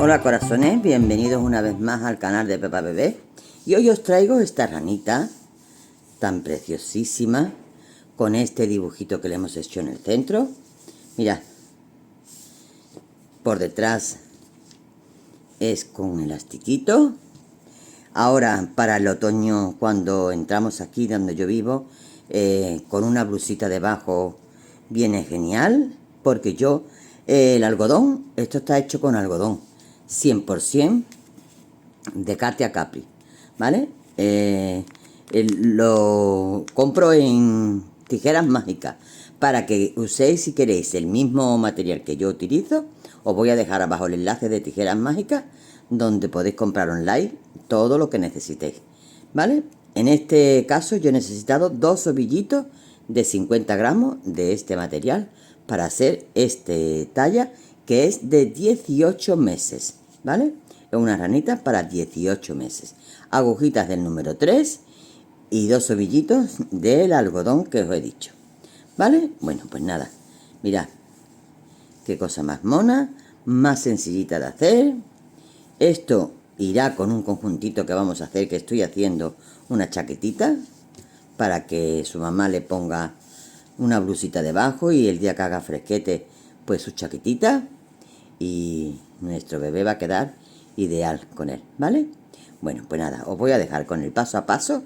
Hola corazones, bienvenidos una vez más al canal de Pepa Bebé. Y hoy os traigo esta ranita tan preciosísima con este dibujito que le hemos hecho en el centro. Mirad, por detrás es con un elastiquito. Ahora para el otoño, cuando entramos aquí donde yo vivo, con una blusita debajo viene genial, porque yo el algodón, esto está hecho con algodón 100% de Katia Capri, ¿vale? Lo compro en Tijeras Mágicas para que uséis, si queréis, el mismo material que yo utilizo. Os voy a dejar abajo el enlace de Tijeras Mágicas, donde podéis comprar online todo lo que necesitéis, ¿vale? En este caso yo he necesitado 2 ovillitos de 50 gramos de este material para hacer este talla, que es de 18 meses, ¿vale? Es una ranita para 18 meses. Agujitas del número 3 y 2 ovillitos del algodón que os he dicho, ¿vale? Bueno, pues nada, mirad qué cosa más mona, más sencillita de hacer. Esto irá con un conjuntito que vamos a hacer, que estoy haciendo una chaquetita para que su mamá le ponga una blusita debajo y el día que haga fresquete, pues su chaquetita, y nuestro bebé va a quedar ideal con él, ¿vale? Bueno, pues nada, os voy a dejar con el paso a paso,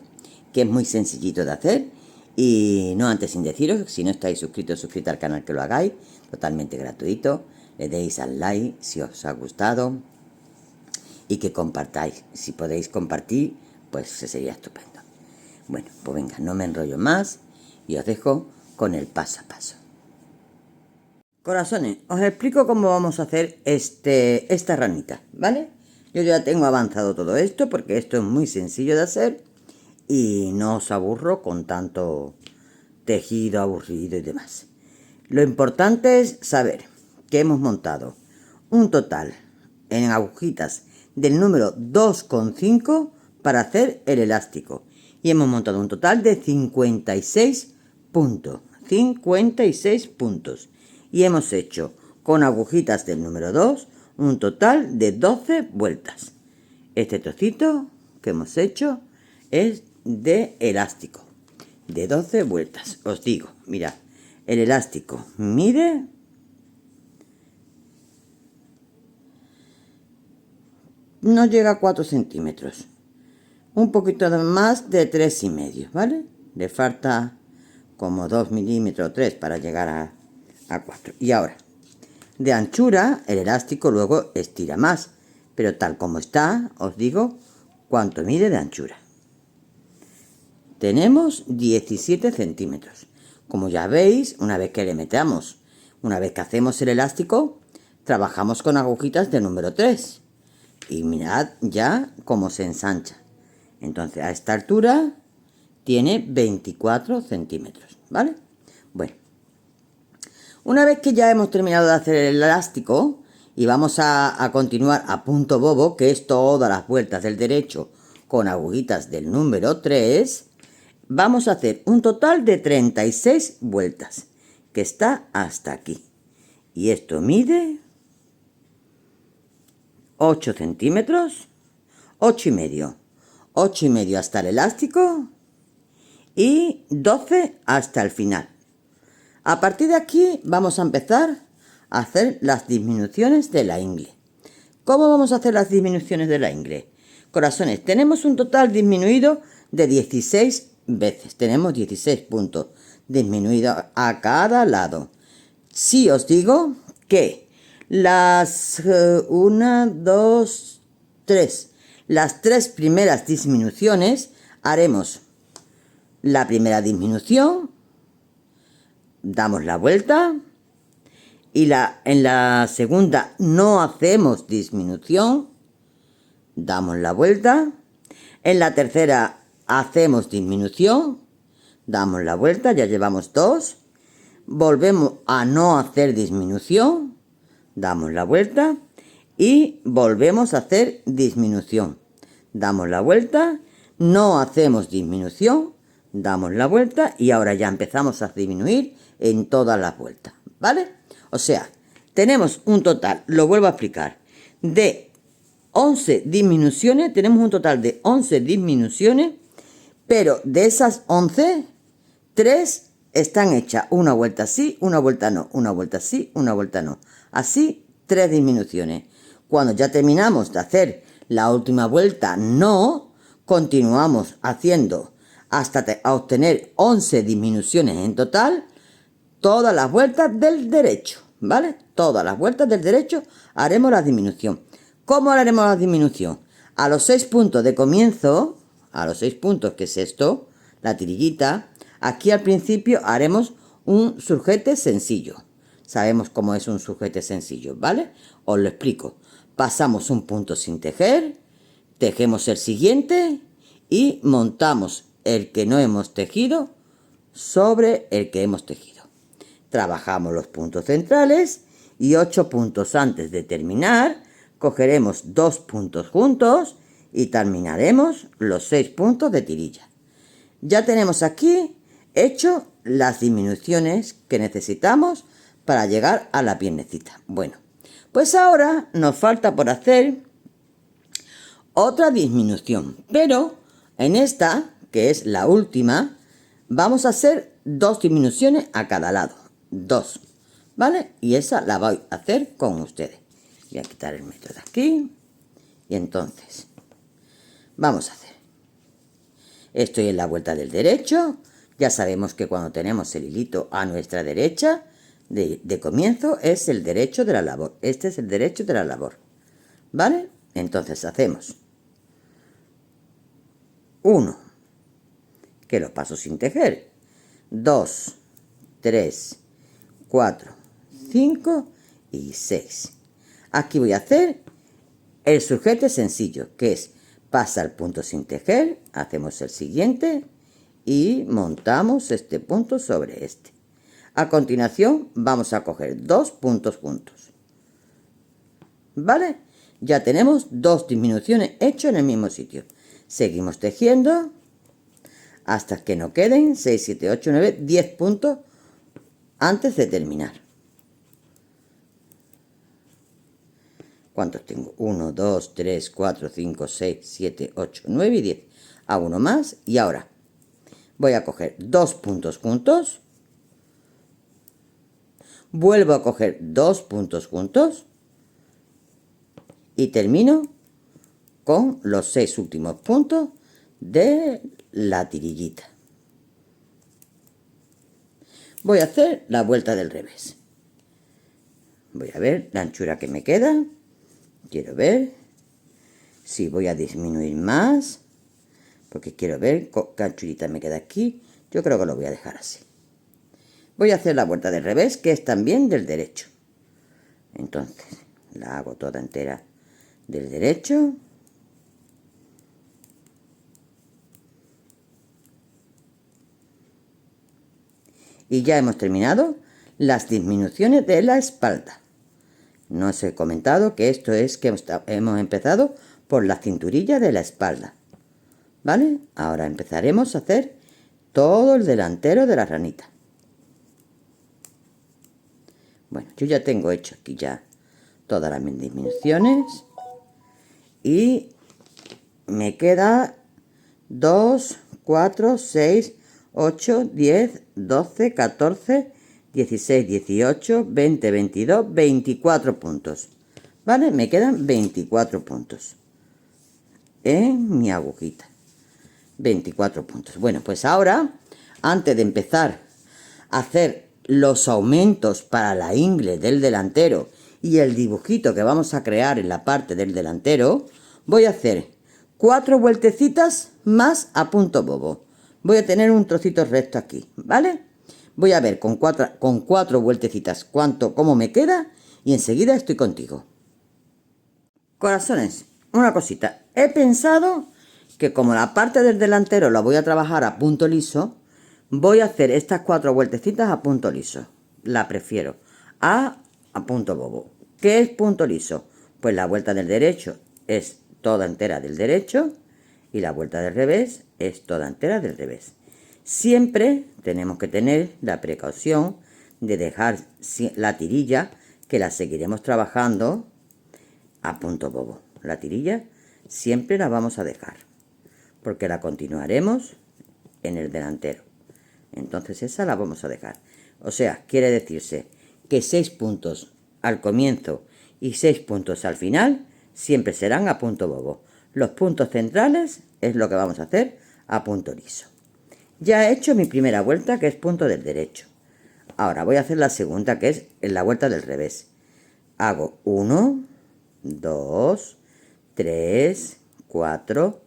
que es muy sencillito de hacer. Y no antes sin deciros, si no estáis suscritos al canal, que lo hagáis, totalmente gratuito. Le deis al like si os ha gustado y que compartáis. Si podéis compartir, pues sería estupendo. Bueno, pues venga, no me enrollo más y os dejo con el paso a paso. Corazones, os explico cómo vamos a hacer esta ranita, ¿vale? Yo ya tengo avanzado todo esto porque esto es muy sencillo de hacer y no os aburro con tanto tejido aburrido y demás. Lo importante es saber que hemos montado un total en agujitas del número 2,5 para hacer el elástico, y hemos montado un total de 56 puntos, y hemos hecho con agujitas del número 2 un total de 12 vueltas. Este trocito que hemos hecho es de elástico de 12 vueltas. Os digo, mirad, el elástico mide no llega a 4 centímetros, un poquito más de 3,5, ¿vale? Le falta como 2 milímetros o 3 para llegar a 4. Y ahora, de anchura, el elástico luego estira más, pero tal como está, os digo cuánto mide de anchura. Tenemos 17 centímetros. Como ya veis, una vez que hacemos el elástico, trabajamos con agujitas de número 3. Y mirad ya cómo se ensancha. Entonces, a esta altura tiene 24 centímetros, ¿vale? Bueno, una vez que ya hemos terminado de hacer el elástico y vamos a continuar a punto bobo, que es todas las vueltas del derecho con agujitas del número 3, vamos a hacer un total de 36 vueltas, que está hasta aquí. Y esto mide 8 centímetros, 8,5. 8,5 hasta el elástico y 12 hasta el final. A partir de aquí vamos a empezar a hacer las disminuciones de la ingle. ¿Cómo vamos a hacer las disminuciones de la ingle? Corazones, tenemos un total disminuido de 16 veces. Tenemos 16 puntos disminuidos a cada lado. Sí os digo que las 1, 2, 3, las 3 primeras disminuciones haremos la primera disminución, damos la vuelta, y en la segunda no hacemos disminución, damos la vuelta. En la tercera hacemos disminución, damos la vuelta, ya llevamos 2. Volvemos a no hacer disminución, damos la vuelta y volvemos a hacer disminución. Damos la vuelta, no hacemos disminución, damos la vuelta y ahora ya empezamos a disminuir en todas las vueltas, ¿vale? O sea, tenemos un total, lo vuelvo a explicar, de 11 disminuciones, tenemos un total de 11 disminuciones, pero de esas 11, 3 están hechas una vuelta sí, una vuelta no, una vuelta sí, una vuelta no. Así, 3 disminuciones. Cuando ya terminamos de hacer la última vuelta no, continuamos haciendo hasta obtener 11 disminuciones en total, todas las vueltas del derecho, ¿vale? Todas las vueltas del derecho haremos la disminución. ¿Cómo haremos la disminución? A los 6 puntos de comienzo, a los 6 puntos, que es esto, la tirillita, aquí al principio haremos un sujete sencillo. Sabemos cómo es un sujete sencillo, ¿vale? Os lo explico. Pasamos un punto sin tejer, tejemos el siguiente y montamos el que no hemos tejido sobre el que hemos tejido. Trabajamos los puntos centrales y 8 puntos antes de terminar, cogeremos 2 puntos juntos y terminaremos los 6 puntos de tirilla. Ya tenemos aquí hecho las disminuciones que necesitamos para llegar a la piernecita. Bueno, pues ahora nos falta por hacer otra disminución, pero en esta, que es la última, vamos a hacer 2 disminuciones a cada lado. 2, ¿vale? Y esa la voy a hacer con ustedes. Voy a quitar el metro de aquí. Y entonces, vamos a hacer. Estoy en la vuelta del derecho. Ya sabemos que cuando tenemos el hilito a nuestra derecha, de comienzo, es el derecho de la labor. Este es el derecho de la labor. ¿Vale? Entonces hacemos 1, que lo paso sin tejer. 2, 3, 4, 5 y 6. Aquí voy a hacer el sujete sencillo, que es pasa el punto sin tejer, hacemos el siguiente y montamos este punto sobre este. A continuación vamos a coger 2 puntos juntos. ¿Vale? Ya tenemos 2 disminuciones hechas en el mismo sitio. Seguimos tejiendo hasta que nos queden 6, 7, 8, 9, 10 puntos antes de terminar. ¿Cuántos tengo? 1, 2, 3, 4, 5, 6, 7, 8, 9 y 10. Hago uno más y ahora voy a coger 2 puntos juntos. Vuelvo a coger 2 puntos juntos. Y termino con los 6 últimos puntos de la tirillita. Voy a hacer la vuelta del revés. Voy a ver la anchura que me queda. Quiero ver si voy a disminuir más, porque quiero ver qué anchurita me queda aquí. Yo creo que lo voy a dejar así. Voy a hacer la vuelta del revés, que es también del derecho. Entonces, la hago toda entera del derecho. Y ya hemos terminado las disminuciones de la espalda. No os he comentado que esto es que hemos empezado por la cinturilla de la espalda. ¿Vale? Ahora empezaremos a hacer todo el delantero de la ranita. Bueno, yo ya tengo hecho aquí ya todas las disminuciones. Y me queda 2, 4, 6, 8, 10, 12, 14, 16, 18, 20, 22, 24 puntos. ¿Vale? Me quedan 24 puntos en mi agujita. 24 puntos. Bueno, pues ahora, antes de empezar a hacer los aumentos para la ingle del delantero y el dibujito que vamos a crear en la parte del delantero, voy a hacer 4 vueltecitas más a punto bobo. Voy a tener un trocito recto aquí, ¿vale? Voy a ver con cuatro vueltecitas cómo me queda y enseguida estoy contigo. Corazones, una cosita. He pensado que como la parte del delantero la voy a trabajar a punto liso, voy a hacer estas 4 vueltecitas a punto liso. La prefiero a punto bobo. ¿Qué es punto liso? Pues la vuelta del derecho es toda entera del derecho y la vuelta del revés es toda entera del revés. Siempre tenemos que tener la precaución de dejar la tirilla, que la seguiremos trabajando a punto bobo. la tirilla siempre la vamos a dejar, porque la continuaremos en el delantero. Entonces esa la vamos a dejar. O sea, quiere decirse que 6 puntos al comienzo y 6 puntos al final siempre serán a punto bobo. Los puntos centrales es lo que vamos a hacer a punto liso. Ya he hecho mi primera vuelta, que es punto del derecho. Ahora voy a hacer la segunda, que es en la vuelta del revés. Hago 1, 2, 3, 4,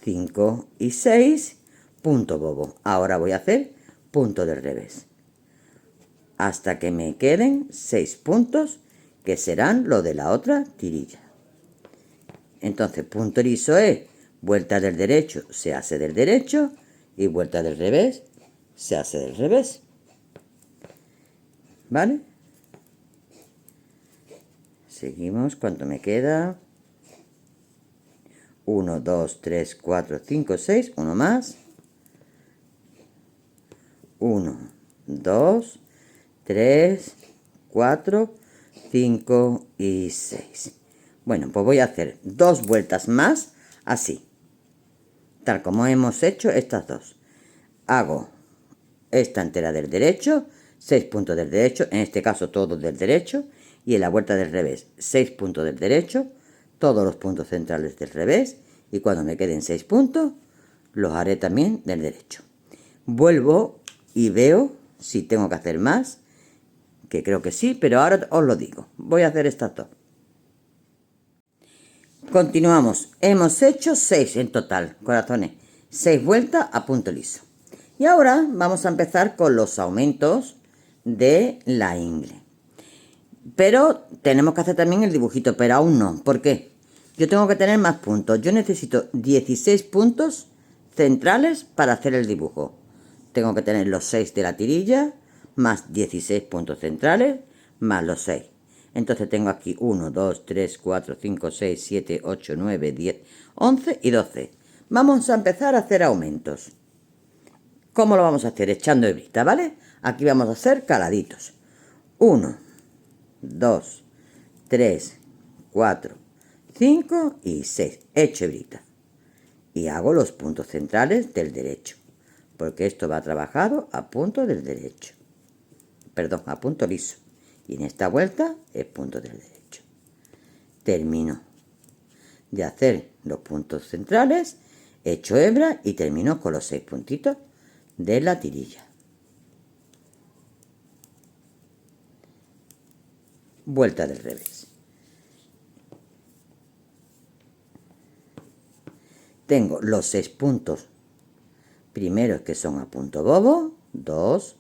5 y 6, punto bobo. Ahora voy a hacer punto del revés, hasta que me queden 6 puntos, que serán lo de la otra tirilla. Entonces, punto liso es vuelta del derecho, se hace del derecho, y vuelta del revés, se hace del revés. ¿Vale? Seguimos. ¿Cuánto me queda? 1, 2, 3, 4, 5, 6. Uno más. 1, 2, 3, 4, 5 y 6. Bueno, pues voy a hacer 2 vueltas más así, tal como hemos hecho estas dos. Hago esta entera del derecho, 6 puntos del derecho, en este caso todos del derecho, y en la vuelta del revés 6 puntos del derecho, todos los puntos centrales del revés, y cuando me queden 6 puntos los haré también del derecho. Vuelvo y veo si tengo que hacer más, que creo que sí, pero ahora os lo digo. Voy a hacer estas dos. Continuamos. Hemos hecho 6 en total, corazones. 6 vueltas a punto liso. Y ahora vamos a empezar con los aumentos de la ingle. Pero tenemos que hacer también el dibujito, pero aún no. ¿Por qué? Yo tengo que tener más puntos. Yo necesito 16 puntos centrales para hacer el dibujo. Tengo que tener los 6 de la tirilla, más 16 puntos centrales, más los 6. Entonces tengo aquí 1, 2, 3, 4, 5, 6, 7, 8, 9, 10, 11 y 12. Vamos a empezar a hacer aumentos. ¿Cómo lo vamos a hacer? Echando hebrita, ¿vale? Aquí vamos a hacer caladitos. 1, 2, 3, 4, 5 y 6. Echo hebrita. Y hago los puntos centrales del derecho, porque esto va trabajado a punto del derecho. Perdón, a punto liso. Y en esta vuelta es punto del derecho. Termino de hacer los puntos centrales, echo hebra y termino con los 6 puntitos de la tirilla. Vuelta del revés. Tengo los 6 puntos primeros, que son a punto bobo. 2,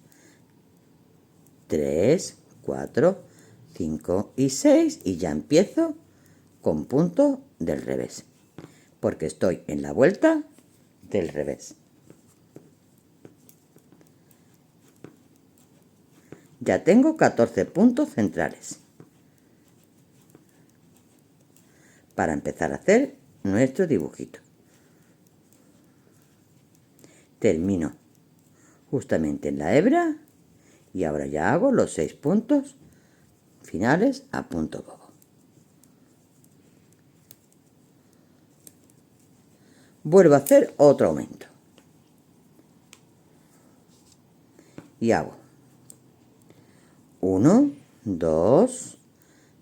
3, 4, 5 y 6. Y ya empiezo con punto del revés, porque estoy en la vuelta del revés. Ya tengo 14 puntos centrales para empezar a hacer nuestro dibujito. Termino justamente en la hebra y ahora ya hago los 6 puntos finales a punto bobo. Vuelvo a hacer otro aumento y hago 1, 2,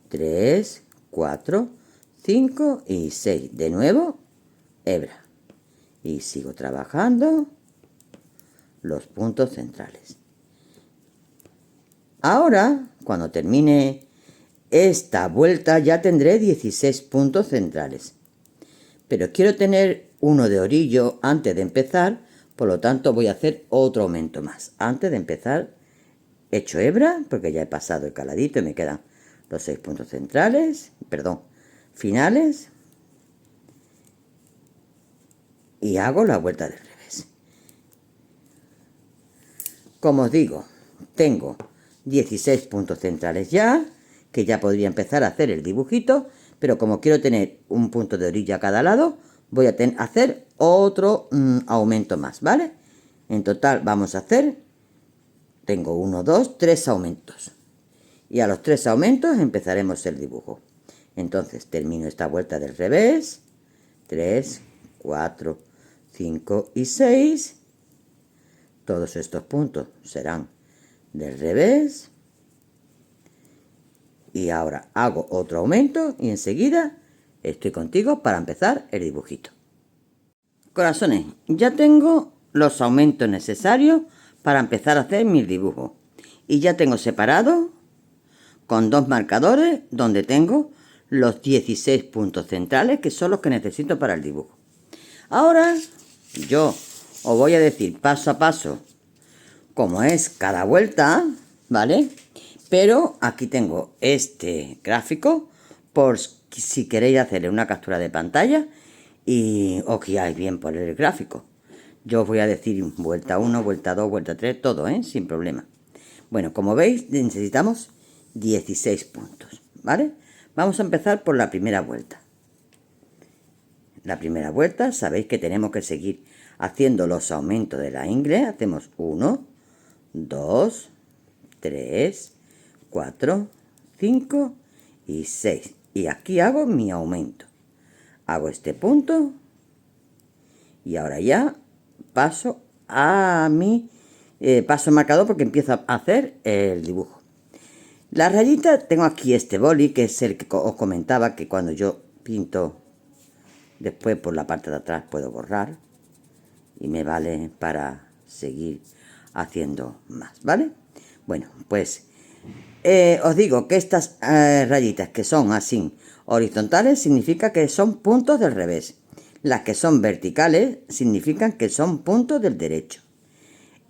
3, 4, 5 y 6. De nuevo, hebra. Y sigo trabajando los puntos centrales. Ahora, cuando termine esta vuelta, ya tendré 16 puntos centrales. Pero quiero tener uno de orillo antes de empezar, por lo tanto voy a hacer otro aumento más. Antes de empezar, echo hebra, porque ya he pasado el caladito y me quedan los 6 puntos centrales, finales, y hago la vuelta del revés. Como os digo, tengo 16 puntos centrales ya, que ya podría empezar a hacer el dibujito, pero como quiero tener un punto de orilla a cada lado, voy a hacer otro aumento más, ¿vale? En total vamos a hacer, tengo 1, 2, 3 aumentos. Y a los 3 aumentos empezaremos el dibujo. Entonces termino esta vuelta del revés. 3, 4, 5 y 6. Todos estos puntos serán del revés. Y ahora hago otro aumento y enseguida estoy contigo para empezar el dibujito. Corazones, ya tengo los aumentos necesarios para empezar a hacer mi dibujo. Y ya tengo separado con 2 marcadores donde tengo los 16 puntos centrales que son los que necesito para el dibujo. Ahora yo os voy a decir paso a paso cómo es cada vuelta, ¿vale? Pero aquí tengo este gráfico por si queréis hacerle una captura de pantalla y os guiáis bien por el gráfico. Yo os voy a decir vuelta 1, vuelta 2, vuelta 3, todo, sin problema. Bueno, como veis necesitamos 16 puntos, ¿vale? Vamos a empezar por la primera vuelta. La primera vuelta sabéis que tenemos que seguir haciendo los aumentos de la ingle. Hacemos 1, 2, 3, 4, 5 y 6. Y aquí hago mi aumento. Hago este punto y ahora ya paso a mi paso marcador porque empiezo a hacer el dibujo. La rayita, tengo aquí este boli que es el que os comentaba que cuando yo pinto después por la parte de atrás puedo borrar y me vale para seguir haciendo más, ¿vale? Bueno, pues os digo que estas rayitas que son así horizontales significa que son puntos del revés. Las que son verticales significan que son puntos del derecho.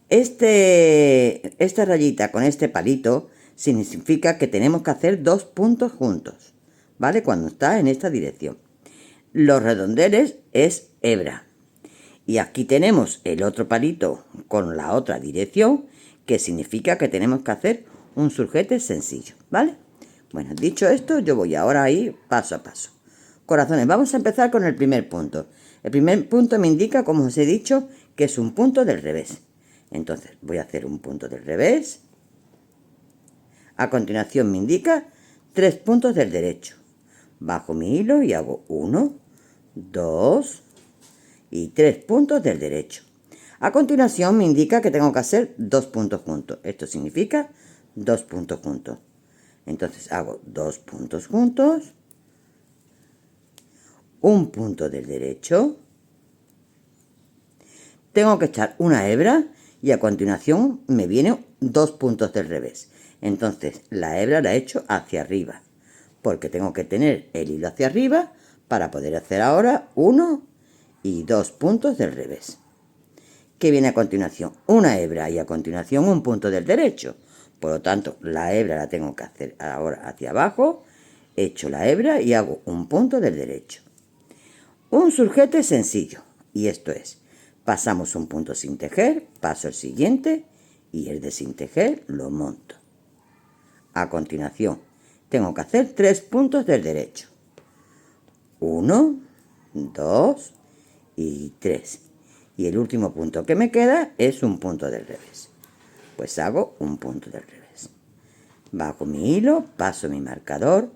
Esta rayita con este palito significa que tenemos que hacer 2 puntos juntos, ¿vale? Cuando está en esta dirección. Los redondeles es hebra. Y aquí tenemos el otro palito con la otra dirección, que significa que tenemos que hacer un surjete sencillo, ¿vale? Bueno, dicho esto, yo voy ahora a ir paso a paso. Corazones, vamos a empezar con el primer punto. El primer punto me indica, como os he dicho, que es un punto del revés. Entonces, voy a hacer un punto del revés. A continuación me indica 3 puntos del derecho. Bajo mi hilo y hago 1, 2 y 3 puntos del derecho. A continuación me indica que tengo que hacer 2 puntos juntos. Esto significa 2 puntos juntos. Entonces hago 2 puntos juntos, un punto del derecho, tengo que echar una hebra y a continuación me vienen 2 puntos del revés. Entonces la hebra la echo hacia arriba, porque tengo que tener el hilo hacia arriba para poder hacer ahora 1 y 2 puntos del revés. ¿Qué viene a continuación? Una hebra y a continuación un punto del derecho. Por lo tanto, la hebra la tengo que hacer ahora hacia abajo, echo la hebra y hago un punto del derecho. Un surjete sencillo, y esto es, pasamos un punto sin tejer, paso el siguiente y el de sin tejer lo monto. A continuación, tengo que hacer 3 puntos del derecho. 1, 2 y 3. Y el último punto que me queda es un punto del revés. Pues hago un punto del revés. Bajo mi hilo, paso mi marcador,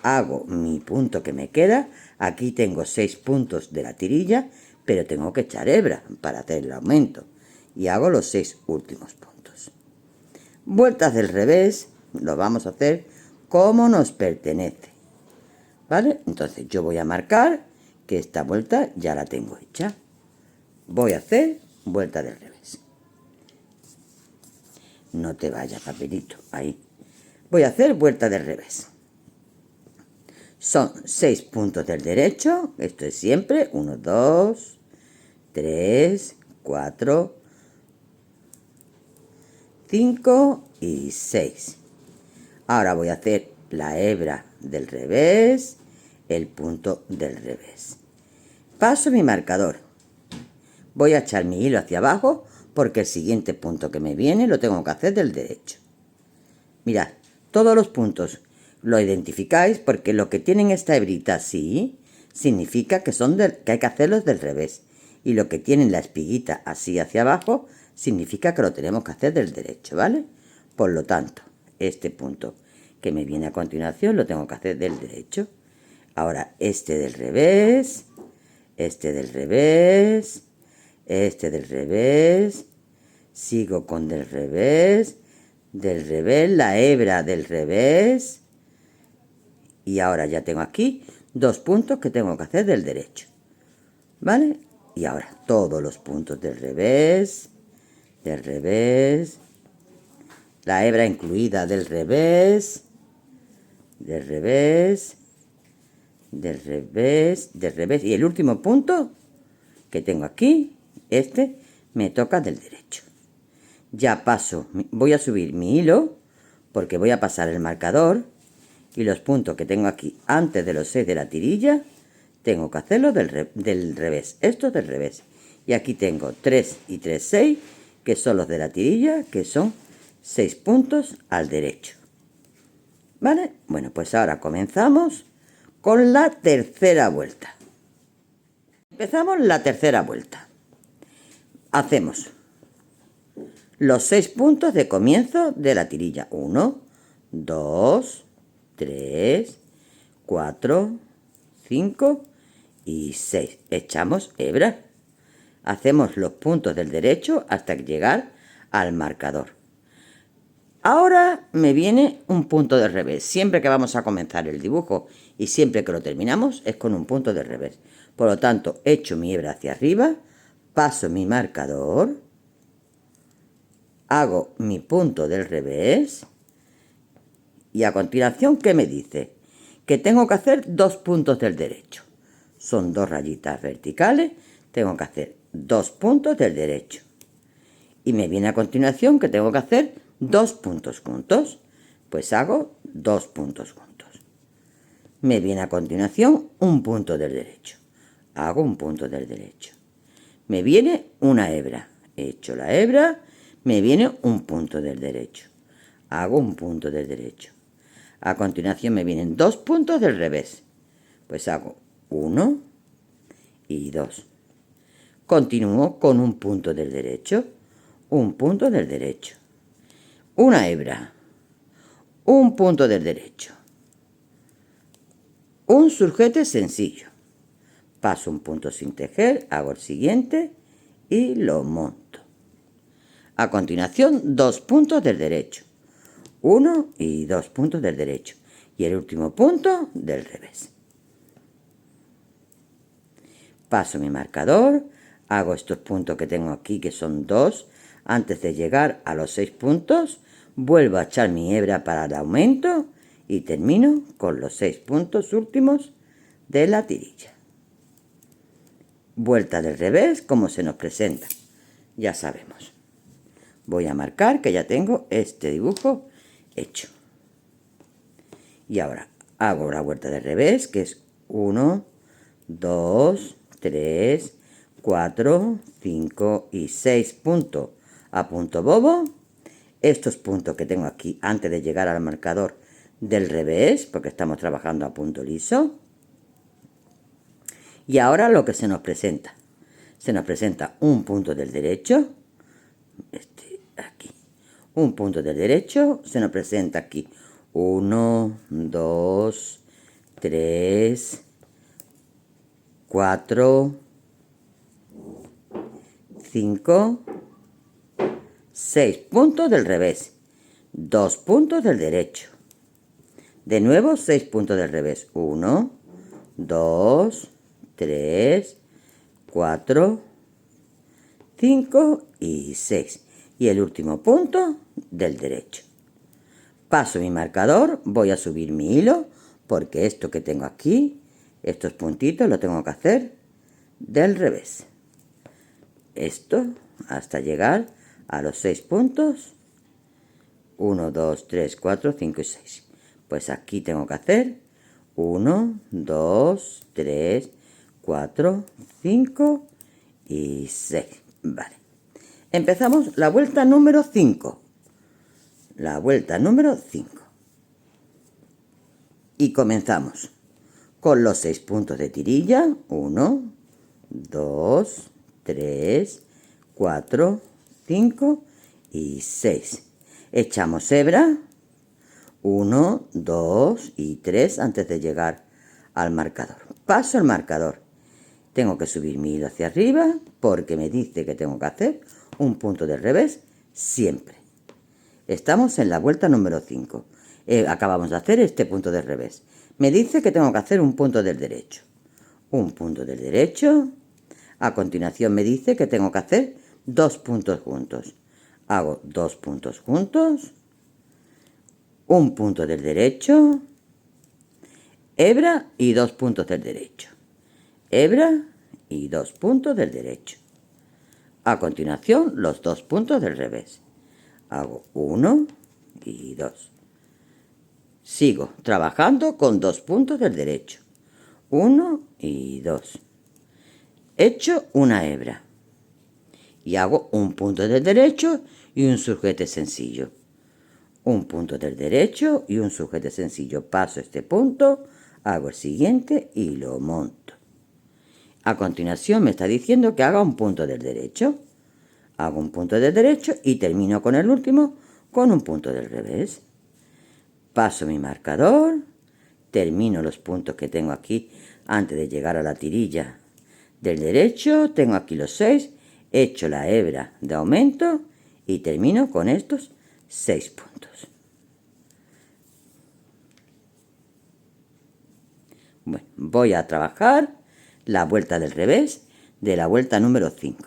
hago mi punto que me queda. Aquí tengo 6 puntos de la tirilla, pero tengo que echar hebra para hacer el aumento. Y hago los 6 últimos puntos. Vueltas del revés, lo vamos a hacer como nos pertenece. ¿Vale? Entonces yo voy a marcar que esta vuelta ya la tengo hecha. Voy a hacer vuelta del revés. No te vayas, papelito, ahí. Voy a hacer vuelta del revés. Son 6 puntos del derecho, esto es siempre 1, 2, 3, 4, 5 y 6. Ahora voy a hacer la hebra del revés, el punto del revés. Paso mi marcador. Voy a echar mi hilo hacia abajo porque el siguiente punto que me viene lo tengo que hacer del derecho. Mirad, todos los puntos lo identificáis porque lo que tienen esta hebrita así significa que que hay que hacerlos del revés. Y lo que tienen la espiguita así hacia abajo significa que lo tenemos que hacer del derecho, ¿vale? Por lo tanto, este punto que me viene a continuación lo tengo que hacer del derecho. Ahora este del revés, este del revés, este del revés, sigo con del revés, la hebra del revés, y ahora ya tengo aquí 2 puntos que tengo que hacer del derecho, ¿vale? Y ahora todos los puntos del revés, la hebra incluida del revés, del revés, y el último punto que tengo aquí, este, me toca del derecho. Ya paso, voy a subir mi hilo porque voy a pasar el marcador y los puntos que tengo aquí antes de los 6 de la tirilla tengo que hacerlo del revés, esto del revés. Y aquí tengo 3 y 3, 6, que son los de la tirilla, que son 6 puntos al derecho. ¿Vale? Bueno, pues ahora comenzamos con la tercera vuelta. Empezamos la tercera vuelta. Hacemos los 6 puntos de comienzo de la tirilla. 1, 2, 3, 4, 5 y 6. Echamos hebra. Hacemos los puntos del derecho hasta llegar al marcador. Ahora me viene un punto de revés. Siempre que vamos a comenzar el dibujo y siempre que lo terminamos es con un punto de revés. Por lo tanto, echo mi hebra hacia arriba, paso mi marcador, hago mi punto del revés y a continuación, ¿qué me dice? Que tengo que hacer 2 puntos del derecho. Son 2 rayitas verticales, tengo que hacer 2 puntos del derecho. Y me viene a continuación que tengo que hacer 2 puntos juntos. Pues hago 2 puntos juntos. Me viene a continuación un punto del derecho. Hago un punto del derecho. Me viene una hebra. Echo la hebra, me viene un punto del derecho. Hago un punto del derecho. A continuación me vienen 2 puntos del revés. Pues hago 1 y 2. Continúo con un punto del derecho, un punto del derecho, una hebra, un punto del derecho, un surjete sencillo. Paso un punto sin tejer, hago el siguiente y lo monto. A continuación, 2 puntos del derecho, 1 y 2 puntos del derecho y el último punto del revés. Paso mi marcador, hago estos puntos que tengo aquí, que son 2. Antes de llegar a los 6 puntos, vuelvo a echar mi hebra para el aumento y termino con los 6 puntos últimos de la tirilla. Vuelta del revés, como se nos presenta. Ya sabemos. Voy a marcar que ya tengo este dibujo hecho. Y ahora hago la vuelta del revés, que es 1, 2, 3, 4, 5 y 6 puntos a punto bobo. Estos puntos que tengo aquí antes de llegar al marcador del revés, porque estamos trabajando a punto liso. Y ahora lo que se nos presenta. Se nos presenta un punto del derecho. Aquí. Un punto del derecho. Se nos presenta aquí 1, 2, 3, 4, 5, 6 puntos del revés, 2 puntos del derecho. De nuevo 6 puntos del revés. 1, 2, 3, 4, 5 y 6. Y el último punto del derecho. Paso mi marcador, voy a subir mi hilo, porque esto que tengo aquí, estos puntitos, lo tengo que hacer del revés. Esto hasta llegar a los 6 puntos. 1, 2, 3, 4, 5 y 6. Pues aquí tengo que hacer 1, 2, 3, 4, 5 y 6. Vale. Empezamos la vuelta número 5. La vuelta número 5. Y comenzamos con los 6 puntos de tirilla. 1, 2, 3, 4, 5 y 6. Echamos hebra. 1, 2 y 3 antes de llegar al marcador. Paso el marcador. Tengo que subir mi hilo hacia arriba porque me dice que tengo que hacer un punto del revés siempre. Estamos en la vuelta número 5. Acabamos de hacer este punto del revés. Me dice que tengo que hacer un punto del derecho. Un punto del derecho. A continuación me dice que tengo que hacer 2 puntos juntos. Hago 2 puntos juntos. Un punto del derecho. Hebra y 2 puntos del derecho. Hebra y 2 puntos del derecho. A continuación, los 2 puntos del revés. Hago 1 y 2. Sigo trabajando con 2 puntos del derecho. 1 y 2. Echo una hebra. Y hago un punto del derecho y un sujete sencillo. Un punto del derecho y un sujete sencillo. Paso este punto, hago el siguiente y lo monto. A continuación me está diciendo que haga un punto del derecho. Hago un punto del derecho y termino con el último con un punto del revés. Paso mi marcador, termino los puntos que tengo aquí antes de llegar a la tirilla del derecho. Tengo aquí los 6, echo la hebra de aumento y termino con estos 6 puntos. Bueno, voy a trabajar la vuelta del revés de la vuelta número 5.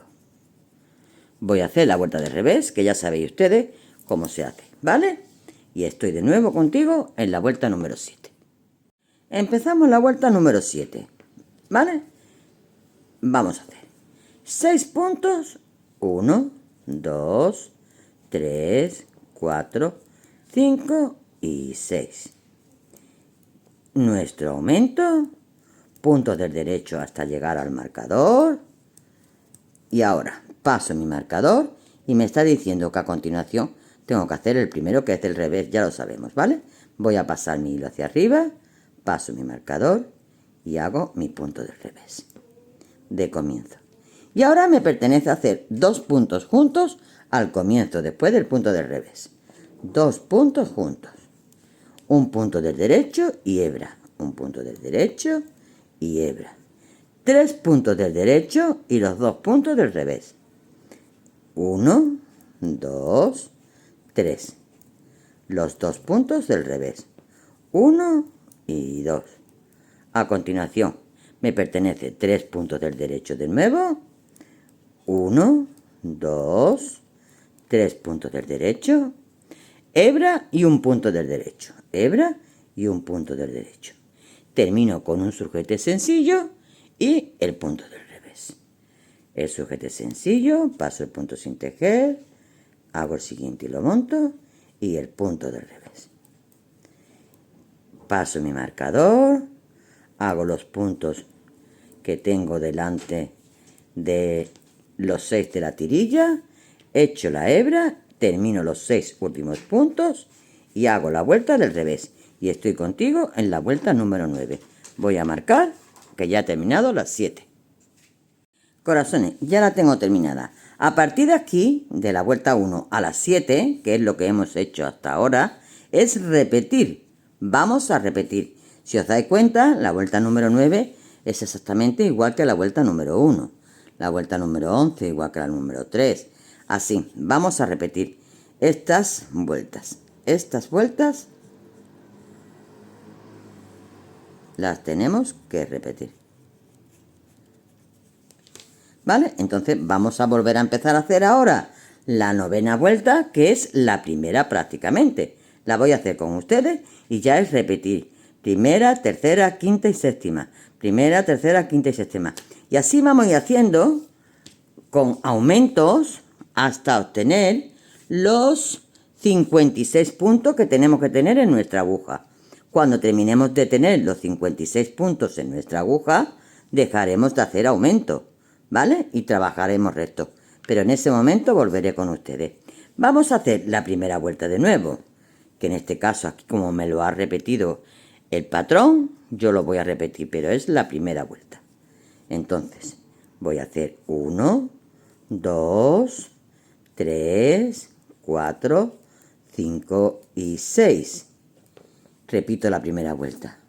Voy a hacer la vuelta del revés, que ya sabéis ustedes cómo se hace, ¿vale? Y estoy de nuevo contigo en la vuelta número 7. Empezamos la vuelta número 7, ¿vale? Vamos a hacer 6 puntos, 1, 2, 3, 4, 5 y 6. Nuestro aumento, puntos del derecho hasta llegar al marcador. Y ahora paso mi marcador y me está diciendo que a continuación tengo que hacer el primero, que es el revés, ya lo sabemos, ¿vale? Voy a pasar mi hilo hacia arriba, paso mi marcador y hago mi punto del revés de comienzo. Y ahora me pertenece hacer 2 puntos juntos al comienzo, después del punto del revés. 2 puntos juntos. Un punto del derecho y hebra. Un punto del derecho y hebra. 3 puntos del derecho y los 2 puntos del revés. 1, 2, 3. Los 2 puntos del revés. 1 y 2. A continuación, me pertenece 3 puntos del derecho de nuevo. 1, 2, 3 puntos del derecho. Hebra y un punto del derecho. Hebra y un punto del derecho. Termino con un sujete sencillo y el punto del revés. El sujete sencillo, paso el punto sin tejer, hago el siguiente y lo monto, y el punto del revés. Paso mi marcador, hago los puntos que tengo delante de los 6 de la tirilla, echo la hebra, termino los 6 últimos puntos y hago la vuelta del revés. Y estoy contigo en la vuelta número 9. Voy a marcar que ya he terminado las 7. Corazones, ya la tengo terminada. A partir de aquí, de la vuelta 1 a las 7, que es lo que hemos hecho hasta ahora, es repetir. Vamos a repetir. Si os dais cuenta, la vuelta número 9 es exactamente igual que la vuelta número 1. La vuelta número 11 igual que la número 3. Así, vamos a repetir estas vueltas. Estas vueltas las tenemos que repetir. ¿Vale? Entonces vamos a volver a empezar a hacer ahora la 9ª vuelta, que es la primera prácticamente. La voy a hacer con ustedes y ya es repetir. Primera, tercera, quinta y séptima. Primera, tercera, quinta y séptima. Y así vamos a ir haciendo con aumentos hasta obtener los 56 puntos que tenemos que tener en nuestra aguja. Cuando terminemos de tener los 56 puntos en nuestra aguja, dejaremos de hacer aumento, ¿vale? Y trabajaremos recto. Pero en ese momento volveré con ustedes. Vamos a hacer la primera vuelta de nuevo, que en este caso aquí como me lo ha repetido el patrón, yo lo voy a repetir, pero es la primera vuelta. Entonces, voy a hacer 1, 2, 3, 4, 5 y 6. Repito la primera vuelta.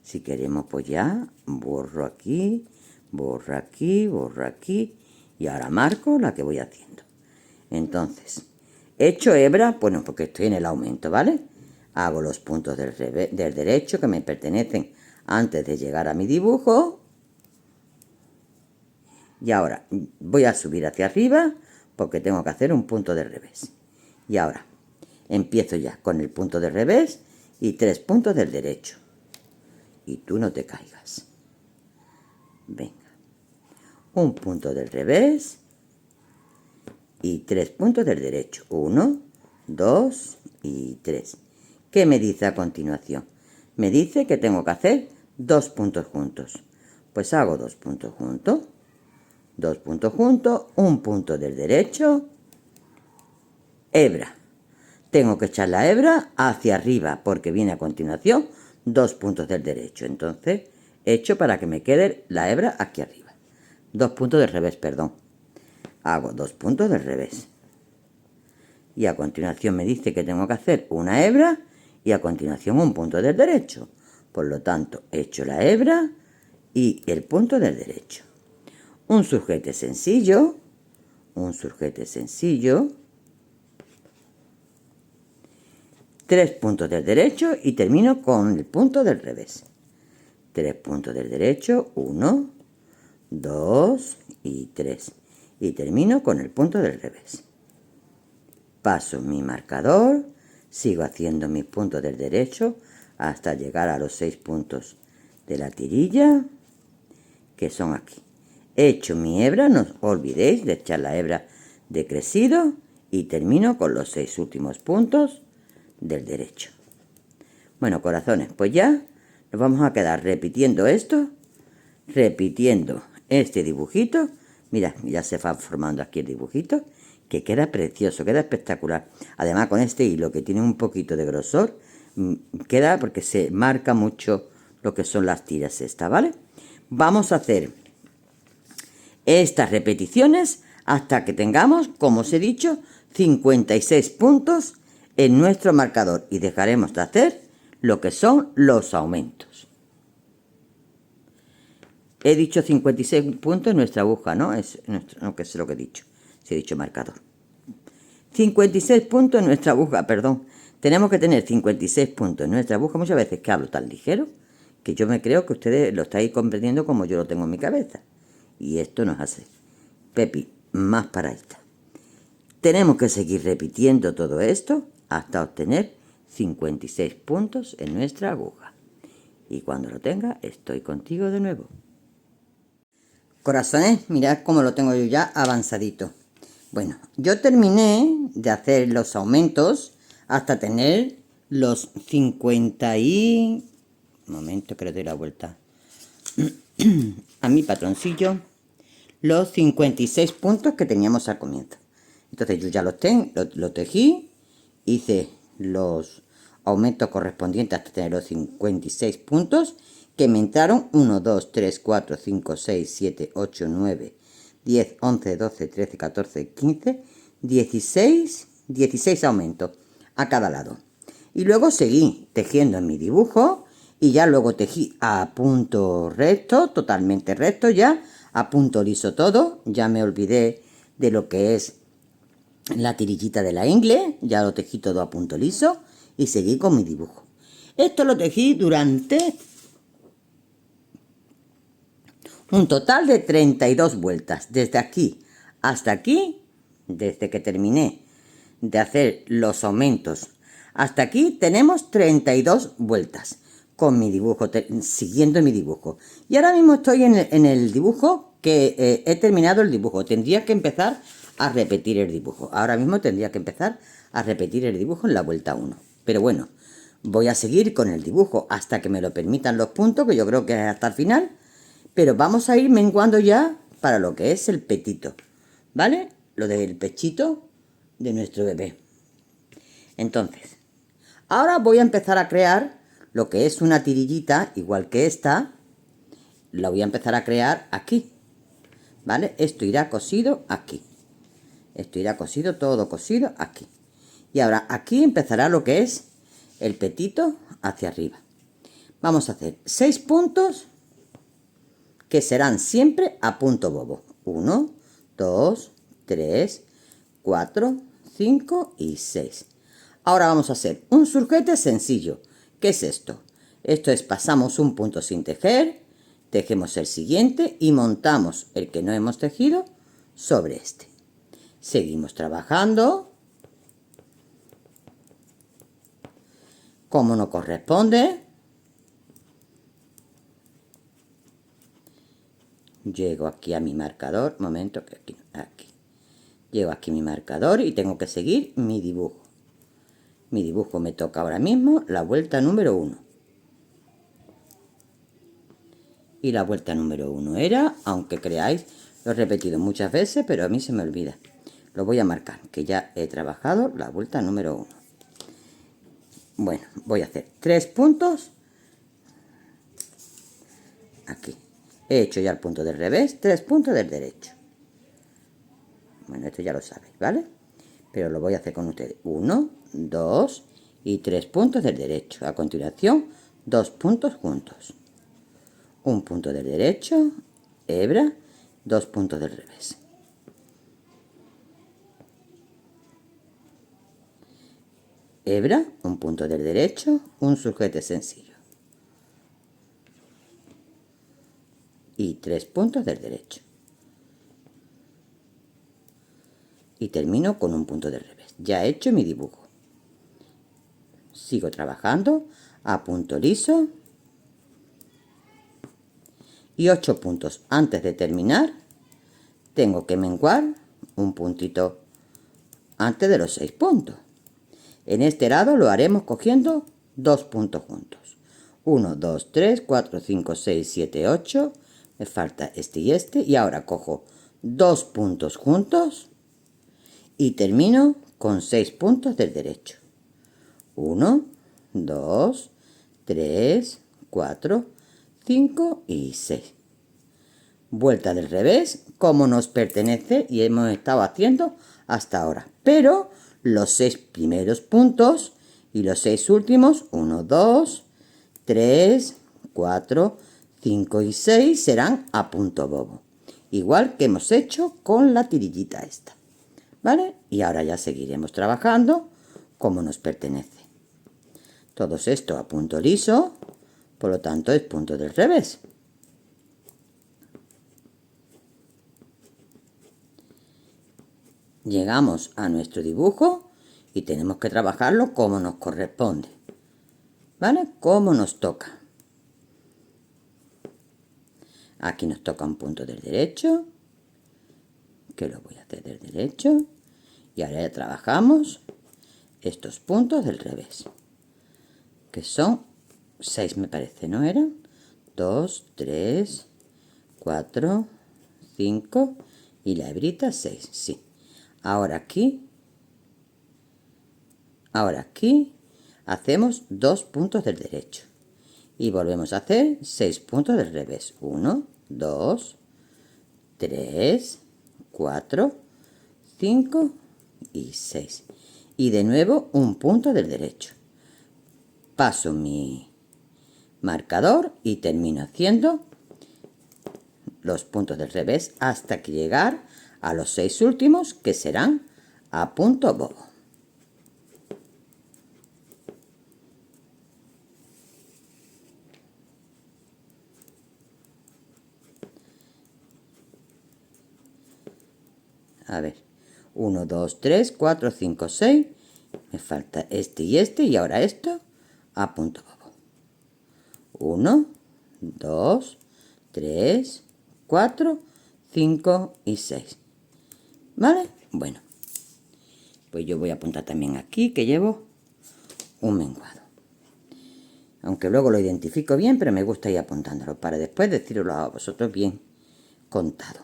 Si queremos, pues ya borro aquí, borro aquí, borro aquí. Y ahora marco la que voy haciendo. Entonces, he hecho hebra, bueno, porque estoy en el aumento, ¿vale? Hago los puntos del derecho que me pertenecen antes de llegar a mi dibujo. Y ahora voy a subir hacia arriba porque tengo que hacer un punto de revés. Y ahora empiezo ya con el punto de revés y 3 puntos del derecho. Y tú no te caigas. Venga. Un punto del revés y 3 puntos del derecho. 1, 2 y 3. ¿Qué me dice a continuación? Me dice que tengo que hacer 2 puntos juntos. Pues hago 2 puntos juntos. 2 puntos juntos, un punto del derecho, hebra. Tengo que echar la hebra hacia arriba porque viene a continuación 2 puntos del derecho. Entonces, echo para que me quede la hebra aquí arriba. 2 puntos del revés, perdón. Hago 2 puntos del revés. Y a continuación me dice que tengo que hacer una hebra y a continuación un punto del derecho. Por lo tanto, echo la hebra y el punto del derecho. Un surjete sencillo, 3 puntos del derecho y termino con el punto del revés. 3 puntos del derecho, 1, 2 y 3. Y termino con el punto del revés. Paso mi marcador, sigo haciendo mis puntos del derecho hasta llegar a los 6 puntos de la tirilla, que son aquí. He hecho mi hebra, no os olvidéis de echar la hebra de crecido y termino con los 6 últimos puntos del derecho. Bueno, corazones, pues ya nos vamos a quedar repitiendo esto, repitiendo este dibujito. Mira, ya se va formando aquí el dibujito, que queda precioso, queda espectacular. Además, con este hilo que tiene un poquito de grosor, queda porque se marca mucho lo que son las tiras estas, ¿vale? Vamos a hacer estas repeticiones hasta que tengamos, como os he dicho, 56 puntos en nuestro marcador y dejaremos de hacer lo que son los aumentos. He dicho 56 puntos en nuestra aguja, ¿no? No, que es lo que he dicho. Si he dicho marcador. 56 puntos en nuestra aguja, perdón. Tenemos que tener 56 puntos en nuestra aguja. Muchas veces que hablo tan ligero que yo me creo que ustedes lo estáis comprendiendo como yo lo tengo en mi cabeza. Y esto nos hace, Pepi, más para esta. Tenemos que seguir repitiendo todo esto hasta obtener 56 puntos en nuestra aguja. Y cuando lo tenga, estoy contigo de nuevo. Corazones, mirad cómo lo tengo yo ya avanzadito. Bueno, yo terminé de hacer los aumentos hasta tener los 50 y... Un momento que le doy la vuelta a mi patroncillo, los 56 puntos que teníamos al comienzo. Entonces yo ya los lo tejí, hice los aumentos correspondientes hasta tener los 56 puntos que me entraron 1, 2, 3, 4, 5, 6, 7, 8, 9, 10, 11, 12, 13, 14, 15, 16 aumentos a cada lado. Y luego seguí tejiendo en mi dibujo y ya luego tejí a punto recto, totalmente recto ya, a punto liso todo. Ya me olvidé de lo que es la tirillita de la ingle, ya lo tejí todo a punto liso y seguí con mi dibujo. Esto lo tejí durante un total de 32 vueltas, desde aquí hasta aquí, desde que terminé de hacer los aumentos hasta aquí tenemos 32 vueltas con mi dibujo, siguiendo mi dibujo. Y ahora mismo estoy en el dibujo que he terminado el dibujo. Tendría que empezar a repetir el dibujo. Ahora mismo tendría que empezar a repetir el dibujo en la vuelta 1. Pero bueno, voy a seguir con el dibujo hasta que me lo permitan los puntos, que yo creo que es hasta el final. Pero vamos a ir menguando ya para lo que es el petito, ¿vale? Lo del pechito de nuestro bebé. Entonces, ahora voy a empezar a crear lo que es una tirillita, igual que esta. La voy a empezar a crear aquí, ¿vale? Esto irá cosido aquí. Esto irá cosido, todo cosido aquí. Y ahora aquí empezará lo que es el petito hacia arriba. Vamos a hacer 6 puntos que serán siempre a punto bobo. 1, 2, 3, 4, 5 y 6. Ahora vamos a hacer un surjete sencillo. ¿Qué es esto? Esto es, pasamos un punto sin tejer, tejemos el siguiente y montamos el que no hemos tejido sobre este. Seguimos trabajando como nos corresponde. Llego aquí a mi marcador, momento que aquí. Llego aquí a mi marcador y tengo que seguir mi dibujo. Mi dibujo me toca ahora mismo la vuelta número 1. Y la vuelta número 1 era, aunque creáis, lo he repetido muchas veces, pero a mí se me olvida. Lo voy a marcar, que ya he trabajado la vuelta número 1. Bueno, voy a hacer 3 puntos. Aquí. He hecho ya el punto del revés, 3 puntos del derecho. Bueno, esto ya lo sabéis, ¿vale? Pero lo voy a hacer con ustedes. 1, 2 y 3 puntos del derecho. A continuación, 2 puntos juntos. Un punto del derecho, hebra, 2 puntos del revés. Hebra, un punto del derecho, un surjete sencillo. Y 3 puntos del derecho. Y termino con un punto del revés. Ya he hecho mi dibujo. Sigo trabajando a punto liso. Y 8 puntos antes de terminar, tengo que menguar un puntito antes de los 6 puntos. En este lado lo haremos cogiendo 2 puntos juntos. 1, 2, 3, 4, 5, 6, 7, 8. Me falta este y este. Y ahora cojo 2 puntos juntos y termino con 6 puntos del derecho. 1, 2, 3, 4, 5 y 6. Vuelta del revés, como nos pertenece y hemos estado haciendo hasta ahora. Pero los 6 primeros puntos y los 6 últimos, 1, 2, 3, 4, 5 y 6 serán a punto bobo. Igual que hemos hecho con la tirillita esta. ¿Vale? Y ahora ya seguiremos trabajando como nos pertenece. Todo esto a punto liso, por lo tanto es punto del revés. Llegamos a nuestro dibujo y tenemos que trabajarlo como nos corresponde. ¿Vale? Como nos toca. Aquí nos toca un punto del derecho, que lo voy a hacer del derecho. Y ahora ya trabajamos estos puntos del revés, que son 6 me parece, ¿no eran? 2, 3, 4, 5 y la hebrita 6, sí. Ahora aquí hacemos 2 puntos del derecho y volvemos a hacer 6 puntos del revés. 1, 2, 3, 4, 5 y 6. Y de nuevo un punto del derecho. Paso mi marcador y termino haciendo los puntos del revés hasta que llegar a los 6 últimos, que serán a punto bobo. A ver, 1, 2, 3, 4, 5, 6. Me falta este y ahora esto a punto bobo. 1, 2, 3, 4, 5 y 6. ¿Vale? Bueno, pues yo voy a apuntar también aquí que llevo un menguado. Aunque luego lo identifico bien, pero me gusta ir apuntándolo para después decirlo a vosotros bien contado.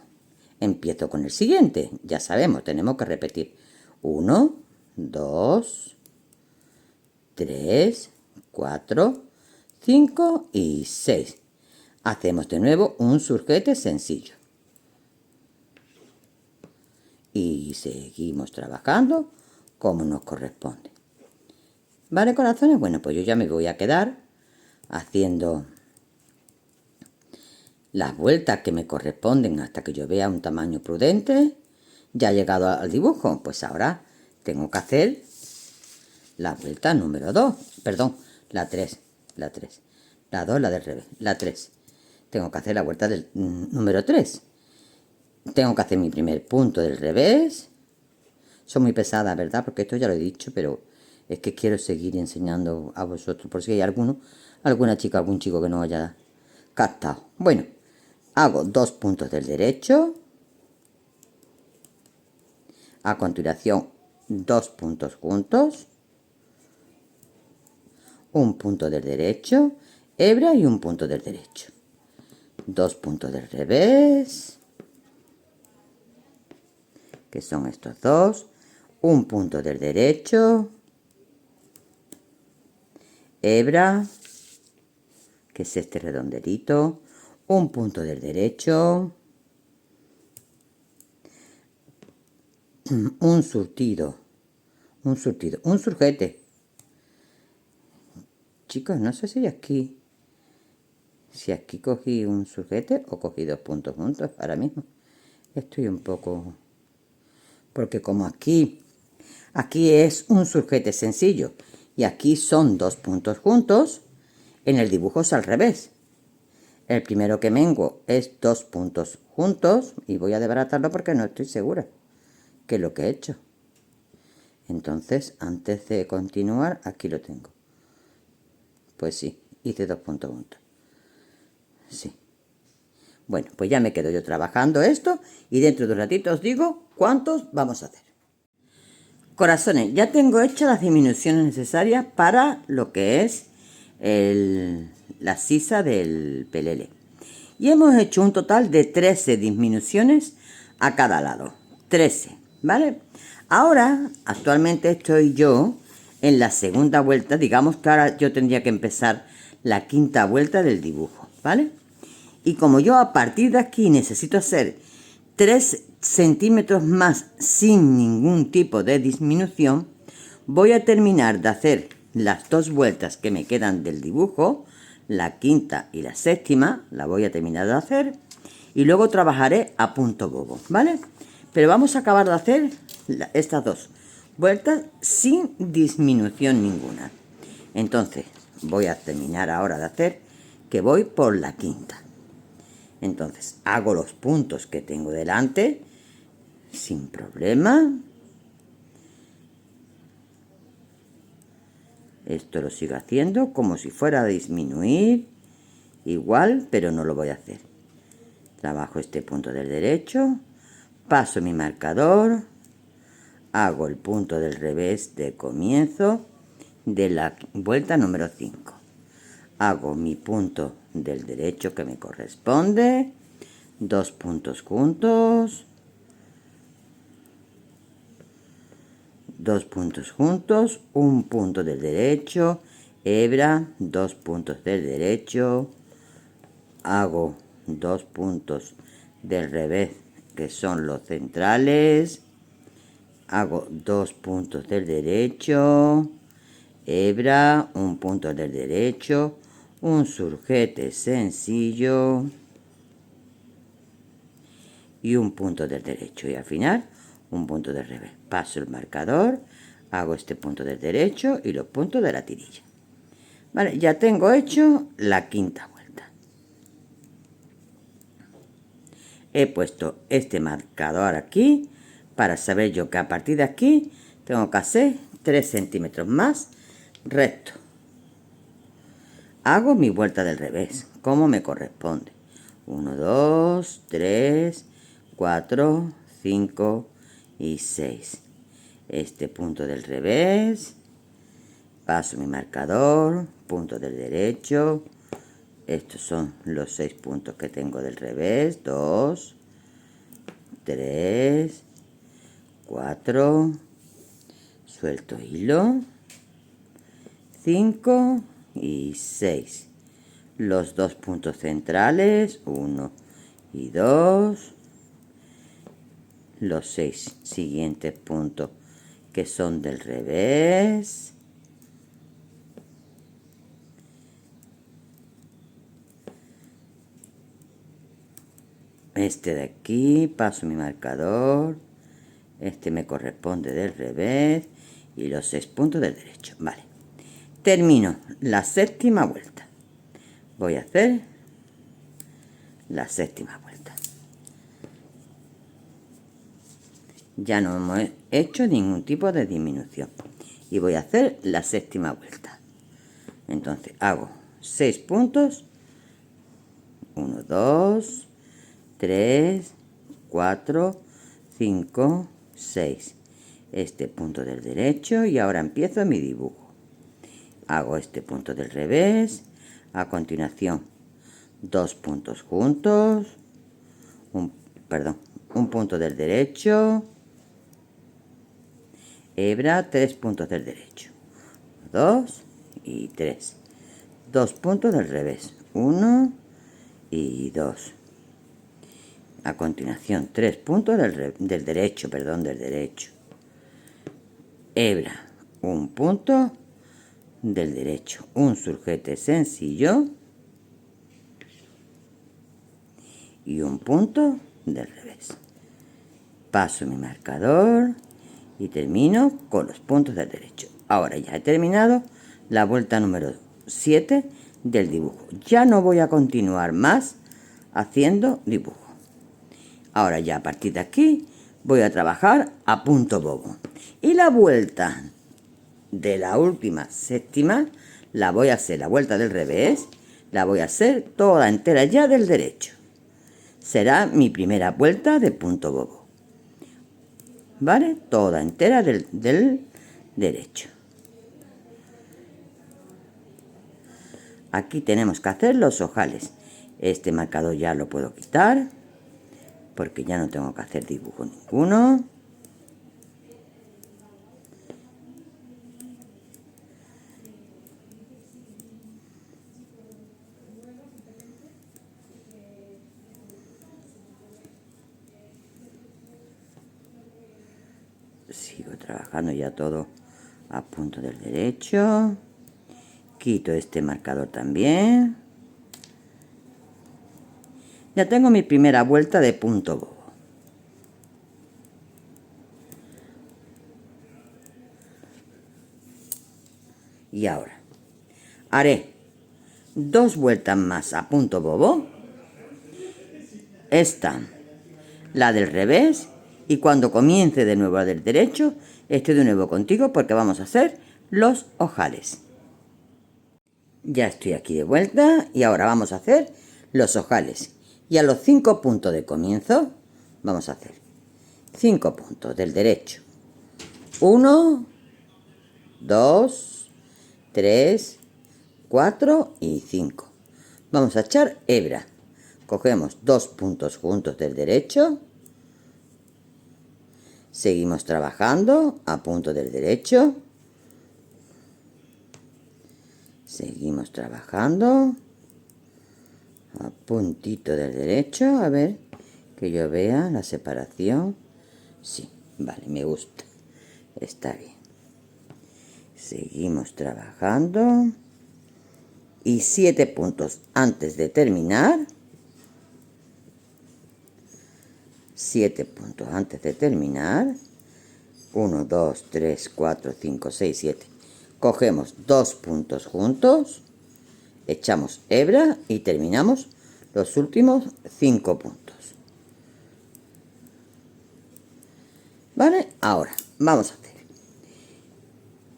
Empiezo con el siguiente. Ya sabemos, tenemos que repetir. 1, 2, 3, 4, 5 y 6. Hacemos de nuevo un surjete sencillo. Y seguimos trabajando como nos corresponde. ¿Vale, corazones? Bueno, pues yo ya me voy a quedar haciendo las vueltas que me corresponden hasta que yo vea un tamaño prudente. Ya he llegado al dibujo, pues ahora tengo que hacer la vuelta número 2, perdón, la 3, la 2, la del revés, la 3. Tengo que hacer la vuelta del número 3. Tengo que hacer mi primer punto del revés. Son muy pesadas, ¿verdad? Porque esto ya lo he dicho, pero es que quiero seguir enseñando a vosotros, por si hay alguna chica, algún chico que no haya captado. Bueno, hago 2 puntos del derecho. A continuación, 2 puntos juntos. Un punto del derecho, hebra y un punto del derecho. 2 puntos del revés, que son estos dos. Un punto del derecho, hebra, que es este redondelito. Un punto del derecho, un surjete. Chicos, no sé si aquí cogí un surjete o cogí 2 puntos juntos ahora mismo. Estoy un poco... Porque como aquí es un surjete sencillo y aquí son 2 puntos juntos, en el dibujo es al revés. El primero que mengo es 2 puntos juntos y voy a desbaratarlo porque no estoy segura que es lo que he hecho. Entonces, antes de continuar, aquí lo tengo. Pues sí, hice 2 puntos juntos. Sí. Bueno, pues ya me quedo yo trabajando esto y dentro de un ratito os digo cuántos vamos a hacer. Corazones, ya tengo hechas las disminuciones necesarias para lo que es la sisa del pelele. Y hemos hecho un total de 13 disminuciones a cada lado. 13, ¿vale? Ahora, actualmente estoy yo en la segunda vuelta. Digamos que ahora yo tendría que empezar la quinta vuelta del dibujo, ¿vale? Y como yo a partir de aquí necesito hacer 3 centímetros más sin ningún tipo de disminución, voy a terminar de hacer las 2 vueltas que me quedan del dibujo, la quinta y la séptima, la voy a terminar de hacer y luego trabajaré a punto bobo, ¿vale? Pero vamos a acabar de hacer estas 2 vueltas sin disminución ninguna. Entonces voy a terminar ahora de hacer que voy por la quinta. Entonces hago los puntos que tengo delante sin problema. Esto lo sigo haciendo como si fuera a disminuir igual, pero no lo voy a hacer. Trabajo este punto del derecho, paso mi marcador, hago el punto del revés de comienzo de la vuelta número 5. Hago mi punto del derecho que me corresponde, 2 puntos juntos, 2 puntos juntos, un punto del derecho, hebra, 2 puntos del derecho, hago 2 puntos del revés que son los centrales, hago 2 puntos del derecho, hebra, un punto del derecho, un surjete sencillo y un punto del derecho y al final un punto del revés. Paso el marcador, hago este punto del derecho y los puntos de la tirilla. Vale, ya tengo hecho la quinta vuelta. He puesto este marcador aquí para saber yo que a partir de aquí tengo que hacer 3 centímetros más recto. Hago mi vuelta del revés, como me corresponde. 1, 2, 3, 4, 5 y 6. Este punto del revés, paso mi marcador, punto del derecho. Estos son los 6 puntos que tengo del revés. 2, 3, 4, suelto hilo, 5 y 6. Los 2 puntos centrales, 1 y 2. Los 6 siguientes puntos que son del revés. Este de aquí, paso mi marcador, este me corresponde del revés y los 6 puntos del derecho. Vale, termino la séptima vuelta. Voy a hacer la séptima vuelta. Ya no hemos hecho ningún tipo de disminución y voy a hacer la séptima vuelta. Entonces hago 6 puntos, 1, 2, 3, 4, 5, 6. Este punto del derecho y ahora empiezo mi dibujo. Hago este punto del revés, a continuación 2 puntos juntos, un punto del derecho, hebra, 3 puntos del derecho, 2 y 3, 2 puntos del revés, 1 y 2. A continuación 3 puntos del derecho, hebra, un punto del derecho, un surjete sencillo y un punto del revés. Paso mi marcador y termino con los puntos del derecho. Ahora ya he terminado la vuelta número 7 del dibujo. Ya no voy a continuar más haciendo dibujo. Ahora ya a partir de aquí voy a trabajar a punto bobo. Y la vuelta de la última séptima la voy a hacer, la vuelta del revés, la voy a hacer toda entera ya del derecho. Será mi primera vuelta de punto bobo. ¿Vale? Toda entera del derecho. Aquí tenemos que hacer los ojales. Este marcador ya lo puedo quitar porque ya no tengo que hacer dibujo ninguno. Sigo trabajando ya todo a punto del derecho. Quito este marcador también. Ya tengo mi primera vuelta de punto bobo. Y ahora haré 2 vueltas más a punto bobo. Esta, la del revés, y cuando comience de nuevo la del derecho, estoy de nuevo contigo porque vamos a hacer los ojales. Ya estoy aquí de vuelta y ahora vamos a hacer los ojales. Y a los 5 puntos de comienzo vamos a hacer 5 puntos del derecho. 1, 2, 3, 4 y 5. Vamos a echar hebra. Cogemos 2 puntos juntos del derecho. Seguimos trabajando a punto del derecho. Seguimos trabajando a puntito del derecho. A ver, que yo vea la separación. Sí, vale, me gusta. Está bien. Seguimos trabajando. Y 7 puntos antes de terminar. 7 puntos antes de terminar. 1, 2, 3, 4, 5, 6, 7. Cogemos 2 puntos juntos, echamos hebra y terminamos los últimos 5 puntos. ¿Vale? Ahora vamos a hacer.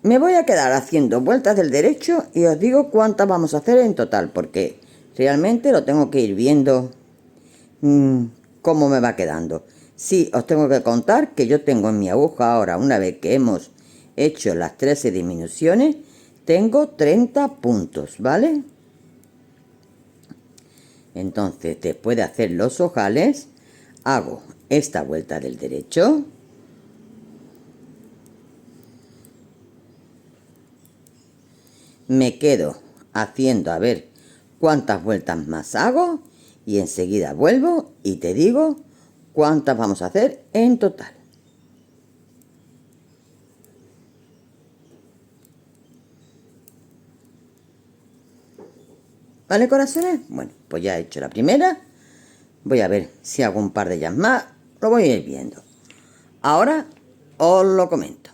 Me voy a quedar haciendo vueltas del derecho y os digo cuántas vamos a hacer en total, porque realmente lo tengo que ir viendo cómo me va quedando. Sí, os tengo que contar que yo tengo en mi aguja ahora, una vez que hemos hecho las 13 disminuciones, tengo 30 puntos, ¿vale? Entonces, después de hacer los ojales, hago esta vuelta del derecho. Me quedo haciendo a ver cuántas vueltas más hago y enseguida vuelvo y te digo cuántas vamos a hacer en total. ¿Vale, corazones? Bueno, pues ya he hecho la primera Voy a ver si hago un par de ellas más. Lo voy a ir viendo. Ahora os lo comento.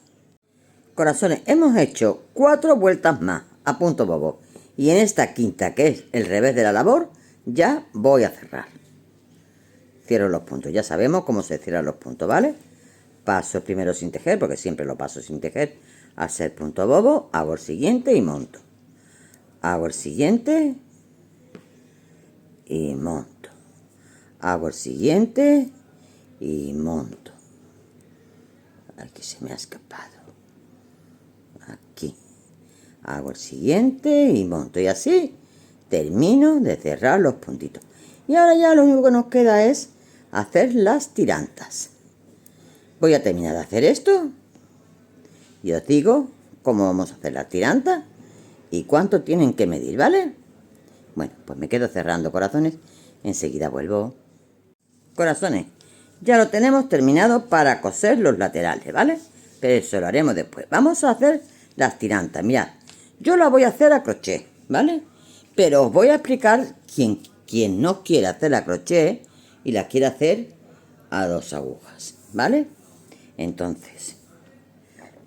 Corazones, hemos hecho 4 vueltas más a punto bobo. Y en esta quinta, que es el revés de la labor, ya voy a cerrar. Cierro los puntos. Ya sabemos cómo se cierran los puntos, ¿vale? Paso primero sin tejer, porque siempre lo paso sin tejer. Al ser punto bobo, hago el siguiente y monto. Hago el siguiente y monto. Hago el siguiente y monto. Aquí se me ha escapado. Aquí. Hago el siguiente y monto. Y así termino de cerrar los puntitos. Y ahora ya lo único que nos queda es hacer las tirantas. Voy a terminar de hacer esto y os digo cómo vamos a hacer las tirantas y cuánto tienen que medir, ¿vale? Bueno, pues me quedo cerrando, corazones. Enseguida vuelvo. Corazones, ya lo tenemos terminado para coser los laterales, ¿vale? Pero eso lo haremos después. Vamos a hacer las tirantas. Mirad, yo las voy a hacer a crochet, ¿vale? Pero os voy a explicar quien no quiera hacer a crochet y la quiere hacer a 2 agujas, ¿vale? Entonces,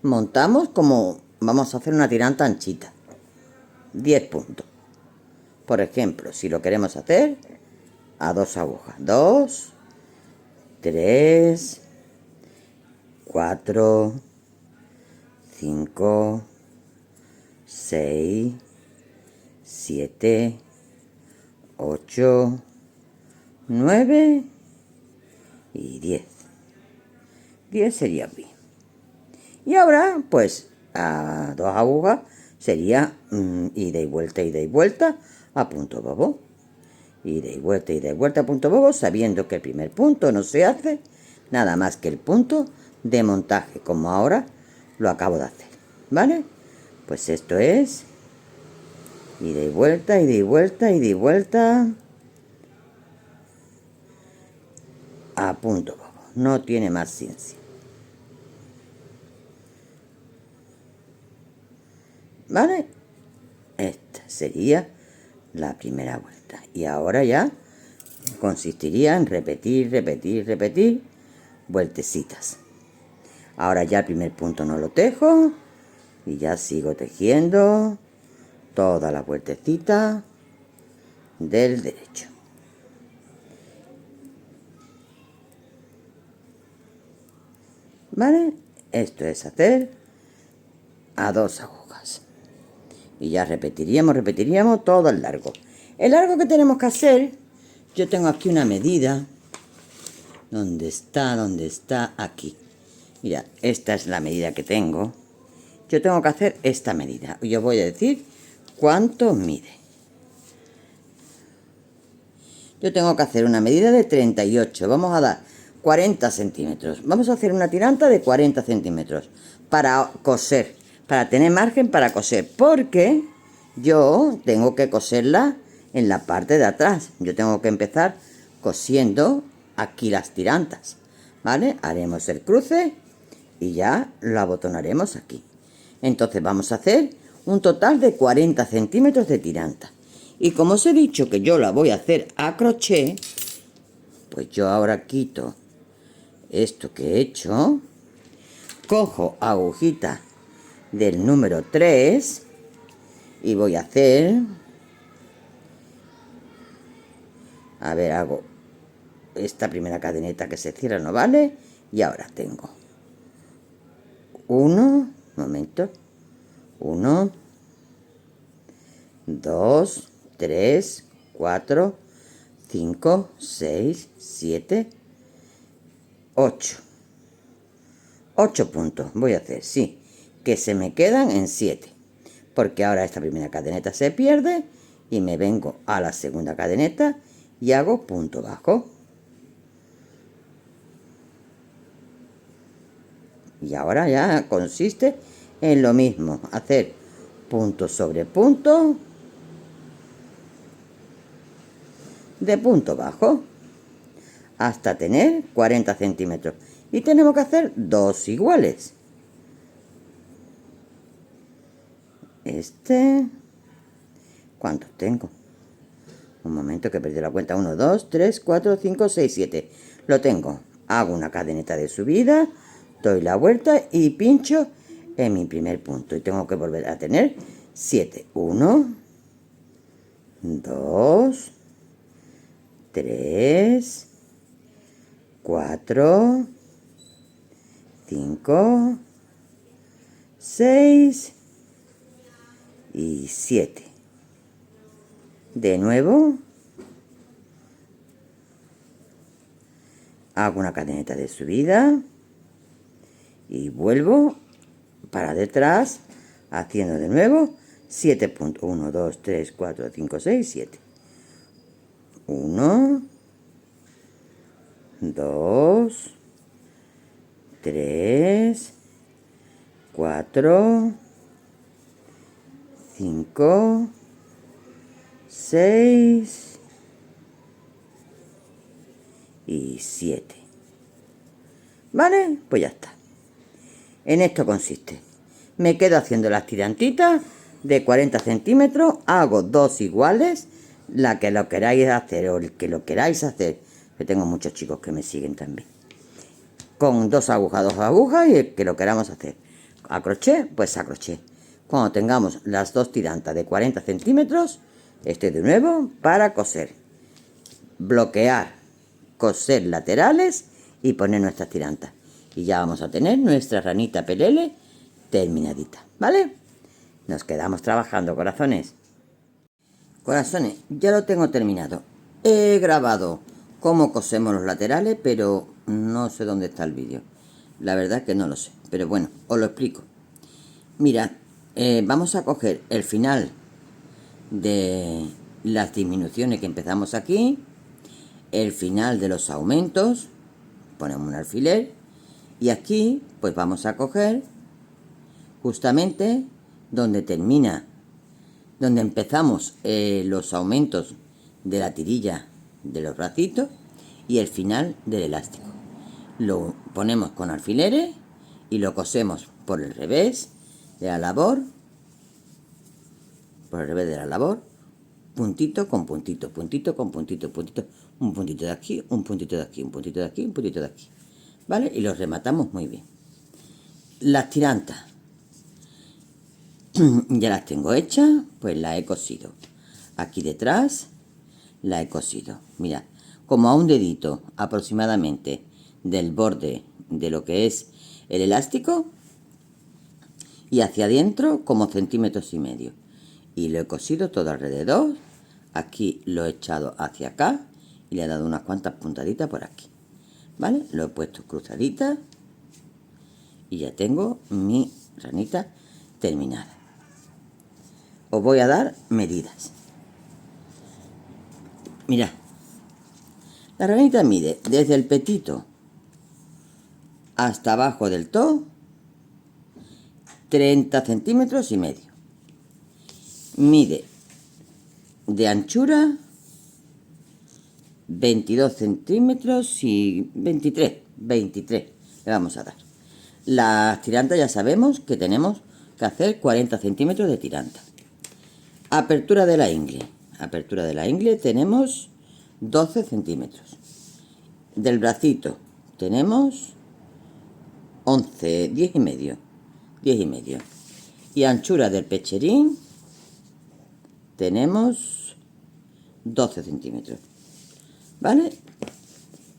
montamos como vamos a hacer una tiranta anchita. 10 puntos. Por ejemplo, si lo queremos hacer a 2 agujas. 2, 3, 4, 5, 6, 7, 8, 9 y 10. 10 sería bien. Y ahora, pues, a 2 agujas sería ida y vuelta a punto bobo. Ida y vuelta a punto bobo, sabiendo que el primer punto no se hace nada más que el punto de montaje, como ahora lo acabo de hacer, ¿vale? Pues esto es ida y vuelta a punto bobo. No tiene más ciencia. ¿Vale? Esta sería la primera vuelta. Y ahora ya consistiría en repetir vueltecitas. Ahora ya el primer punto no lo tejo y ya sigo tejiendo toda la vueltecita del derecho. ¿Vale? Esto es hacer a 2 agujas. Y ya repetiríamos todo el largo. El largo que tenemos que hacer, yo tengo aquí una medida. ¿Dónde está? Aquí. Mira, esta es la medida que tengo. Yo tengo que hacer esta medida. Yo voy a decir cuánto mide. Yo tengo que hacer una medida de 38. Vamos a dar 40 centímetros. Vamos a hacer una tiranta de 40 centímetros para coser, para tener margen para coser, porque yo tengo que coserla en la parte de atrás. Yo tengo que empezar cosiendo aquí las tirantas, ¿vale? Haremos el cruce y ya lo abotonaremos aquí. Entonces vamos a hacer un total de 40 centímetros de tiranta. Y como os he dicho que yo la voy a hacer a crochet, pues yo ahora quito esto que he hecho, cojo agujita del número 3 y voy a hacer, a ver, hago esta primera cadeneta que se cierra, no vale, y ahora tengo 1, 2, 3, 4, 5, 6, 7, 8. 8 puntos voy a hacer, sí, que se me quedan en 7. Porque ahora esta primera cadeneta se pierde y me vengo a la segunda cadeneta y hago punto bajo. Y ahora ya consiste en lo mismo, hacer punto sobre punto de punto bajo hasta tener 40 centímetros. Y tenemos que hacer 2 iguales. ¿Cuántos tengo? Un momento que perdí la cuenta. 1, 2, 3, 4, 5, 6, 7. Lo tengo. Hago una cadeneta de subida, doy la vuelta y pincho en mi primer punto. Y tengo que volver a tener 7. 1, 2, 3, 4, 5, 6 y 7. De nuevo hago una cadeneta de subida y vuelvo para detrás haciendo de nuevo 7 puntos. 1, 2, 3, 4, 5, 6, 7. 1, 2, 3, 4, 5, 6 y 7. ¿Vale? Pues ya está. En esto consiste. Me quedo haciendo las tirantitas de 40 centímetros. Hago dos iguales. La que lo queráis hacer o el que lo queráis hacer. Que tengo muchos chicos que me siguen también. Con dos agujas y el que lo queramos hacer. A crochet, pues a crochet. Cuando tengamos las dos tirantas de 40 centímetros, estoy de nuevo para coser. Bloquear, coser laterales y poner nuestras tirantas. Y ya vamos a tener nuestra ranita pelele terminadita, ¿vale? Nos quedamos trabajando, corazones. Corazones, ya lo tengo terminado. He grabado cómo cosemos los laterales, pero no sé dónde está el vídeo. La verdad es que no lo sé, pero bueno, os lo explico. Mirad, vamos a coger el final de las disminuciones que empezamos aquí, el final de los aumentos, ponemos un alfiler y aquí pues vamos a coger justamente donde termina, donde empezamos los aumentos de la tirilla de los bracitos y el final del elástico. Lo ponemos con alfileres y lo cosemos por el revés de la labor, puntito con puntito, puntito con puntito, puntito, un puntito de aquí, un puntito de aquí, un puntito de aquí, un puntito de aquí, ¿vale? Y los rematamos muy bien. Las tirantas ya las tengo hechas, pues las he cosido. Aquí detrás la he cosido, mirad, como a un dedito aproximadamente del borde de lo que es el elástico y hacia adentro como 1,5 centímetros. Y lo he cosido todo alrededor. Aquí lo he echado hacia acá y le he dado unas cuantas puntaditas por aquí, ¿vale? Lo he puesto cruzadita y ya tengo mi ranita terminada. Os voy a dar medidas. Mirad, la ranita mide desde el petito hasta abajo del todo 30,5 centímetros. Mide de anchura 22 centímetros y 23 le vamos a dar. Las tirantas ya sabemos que tenemos que hacer 40 centímetros de tiranta. Apertura de la ingle tenemos 12 centímetros. Del bracito tenemos 11, 10 y medio. Y anchura del pecherín tenemos 12 centímetros, ¿vale?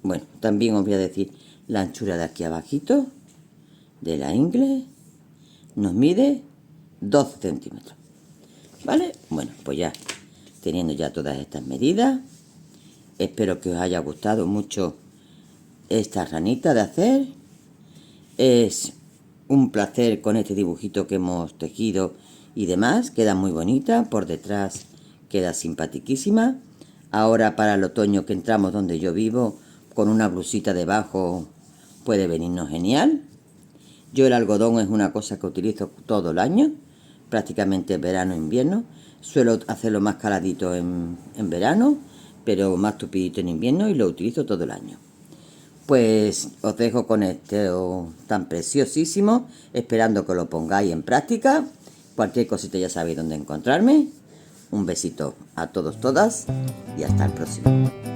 Bueno, también os voy a decir la anchura de aquí abajito de la ingle nos mide 12 centímetros, ¿vale? Bueno, pues ya teniendo ya todas estas medidas, espero que os haya gustado mucho esta ranita de hacer. Es un placer con este dibujito que hemos tejido y demás, queda muy bonita, por detrás queda simpatiquísima. Ahora para el otoño que entramos donde yo vivo, con una blusita debajo puede venirnos genial. Yo el algodón es una cosa que utilizo todo el año, prácticamente verano e invierno. Suelo hacerlo más caladito en verano, pero más tupidito en invierno y lo utilizo todo el año. Pues os dejo con esto tan preciosísimo, esperando que lo pongáis en práctica. Cualquier cosita ya sabéis dónde encontrarme. Un besito a todos, todas y hasta el próximo.